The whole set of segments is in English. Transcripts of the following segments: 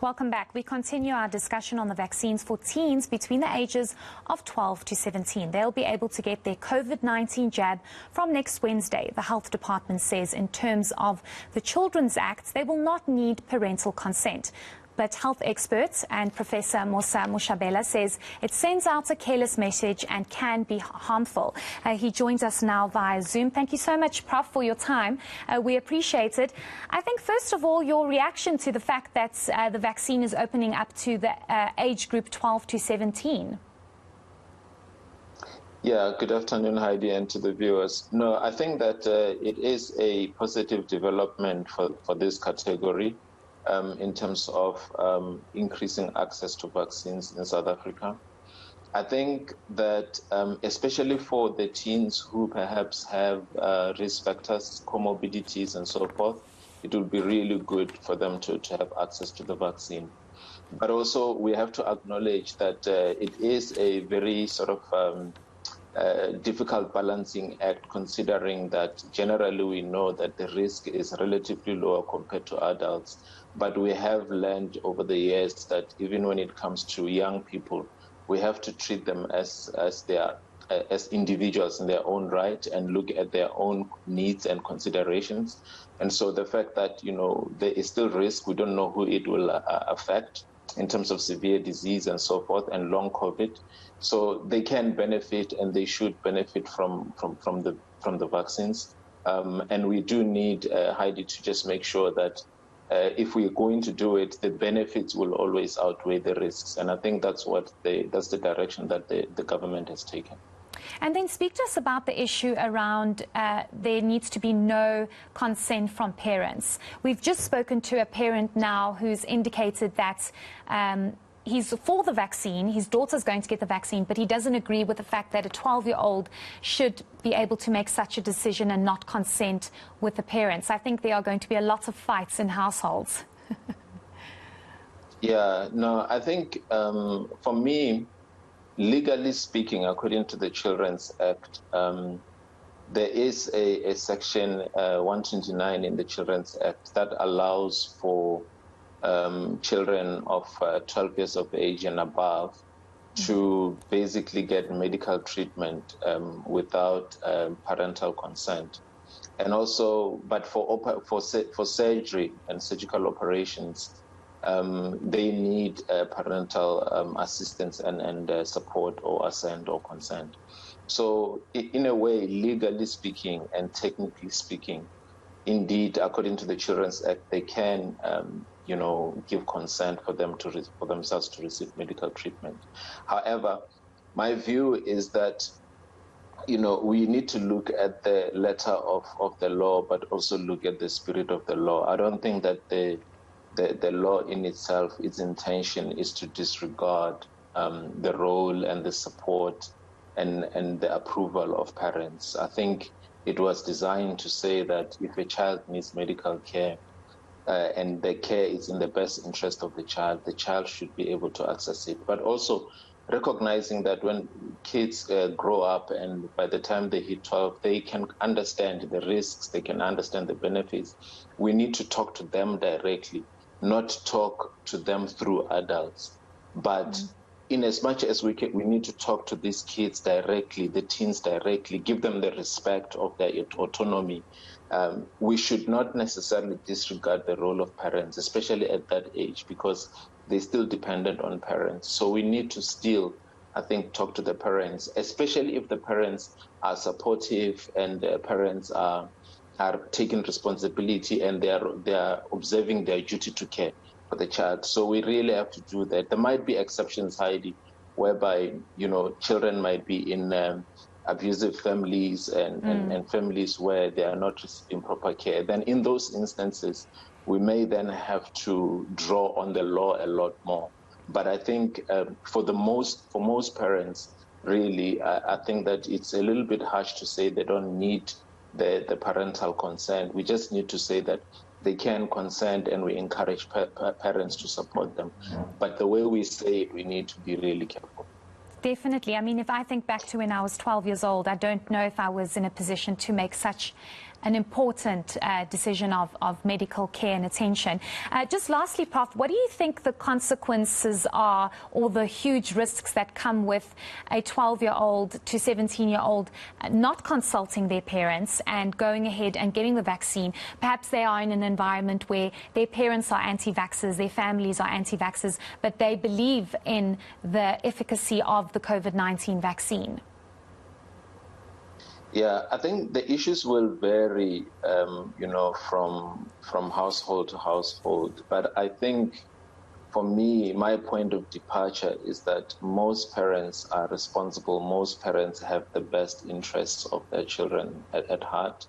Welcome back. We continue our discussion on the vaccines for teens between the ages of 12 to 17. They'll be able to get their COVID-19 jab from next Wednesday. The Health Department says in terms of the Children's Act, they will not need parental consent. But health experts and Professor Moshabela says it sends out a careless message and can be harmful. He joins us now via Zoom. Thank you so much, Prof, for your time. We appreciate it. I think, first of all, your reaction to the fact that the vaccine is opening up to the age group 12 to 17. Yeah, good afternoon, Heidi, and to the viewers. No, I think that it is a positive development for this category. In terms of increasing access to vaccines in South Africa. I think that especially for the teens who perhaps have risk factors, comorbidities and so forth, it will be really good for them to have access to the vaccine. But also we have to acknowledge that it is a very sort of difficult balancing act, considering that generally we know that the risk is relatively lower compared to adults. But we have learned over the years that even when it comes to young people, we have to treat them as individuals in their own right and look at their own needs and considerations. And so the fact that, you know, there is still risk, we don't know who it will affect in terms of severe disease and so forth and long COVID. So they can benefit and they should benefit from the vaccines. And we do need, Heidi, to just make sure that if we're going to do it, the benefits will always outweigh the risks. And I think that's the direction that the government has taken. And then speak to us about the issue around there needs to be no consent from parents. We've just spoken to a parent now who's indicated that he's for the vaccine, his daughter's going to get the vaccine, but he doesn't agree with the fact that a 12-year-old should be able to make such a decision and not consent with the parents. I think there are going to be a lot of fights in households. Yeah, no, I think for me, legally speaking, according to the Children's Act, there is a section 129 in the Children's Act that allows for children of 12 years of age and above to basically get medical treatment without parental consent. And also, but for surgery and surgical operations, they need parental assistance and support or assent or consent. So in a way, legally speaking and technically speaking, indeed, according to the Children's Act, they can give consent for themselves to receive medical treatment. However, my view is that, we need to look at the letter of the law, but also look at the spirit of the law. I don't think that the law in itself, its intention is to disregard the role and the support and the approval of parents. I think it was designed to say that if a child needs medical care, and the care is in the best interest of the child should be able to access it. But also recognizing that when kids grow up and by the time they hit 12, they can understand the risks, they can understand the benefits. We need to talk to them directly, not talk to them through adults. But in as much as we need to talk to these kids directly, the teens directly, give them the respect of their autonomy. We should not necessarily disregard the role of parents, especially at that age, because they're still dependent on parents. So we need to still, I think, talk to the parents, especially if the parents are supportive and the parents are taking responsibility and they are observing their duty to care for the child. So we really have to do that. There might be exceptions, Heidi, whereby, children might be in abusive families and families where they are not receiving proper care. Then in those instances, we may then have to draw on the law a lot more. But I think for most parents, really, I think that it's a little bit harsh to say they don't need the parental consent. We just need to say that they can consent and we encourage parents to support them. But the way we say it, we need to be really careful. Definitely. I mean, if I think back to when I was 12 years old, I don't know if I was in a position to make such an important decision of medical care and attention. Just lastly, Prof, what do you think the consequences are, or the huge risks that come with a 12-year-old to 17-year-old not consulting their parents and going ahead and getting the vaccine? Perhaps they are in an environment where their parents are anti-vaxxers, their families are anti-vaxxers, but they believe in the efficacy of the COVID-19 vaccine. Yeah, I think the issues will vary, from household to household. But I think, for me, my point of departure is that most parents are responsible. Most parents have the best interests of their children at heart.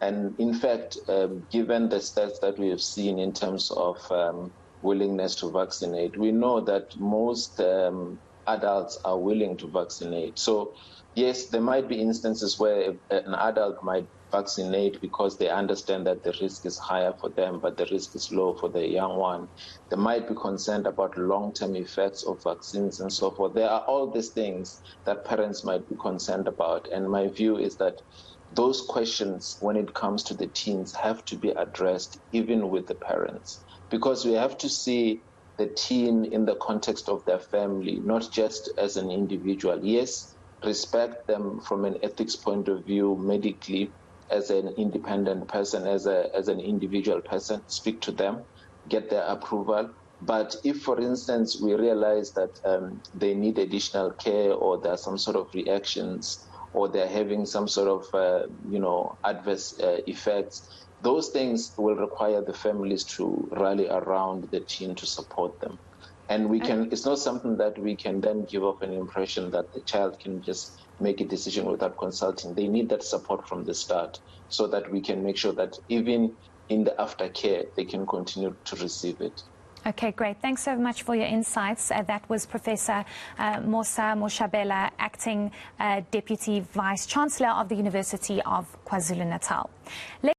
And in fact, given the stats that we have seen in terms of willingness to vaccinate, we know that most adults are willing to vaccinate. So yes, there might be instances where an adult might vaccinate because they understand that the risk is higher for them, but the risk is low for the young one. They might be concerned about long-term effects of vaccines and so forth. There are all these things that parents might be concerned about. And my view is that those questions, when it comes to the teens, have to be addressed even with the parents, because we have to see the teen in the context of their family, not just as an individual. Yes, respect them from an ethics point of view, medically, as an independent person, as an individual person, speak to them, get their approval. But if, for instance, we realize that they need additional care, or there are some sort of reactions, or they're having some sort of, adverse effects, those things will require the families to rally around the teen to support them. And it's not something that we can then give off an impression that the child can just make a decision without consulting. They need that support from the start, so that we can make sure that even in the aftercare, they can continue to receive it. Okay, great. Thanks so much for your insights. That was Professor Moshabela, Acting Deputy Vice Chancellor of the University of KwaZulu-Natal.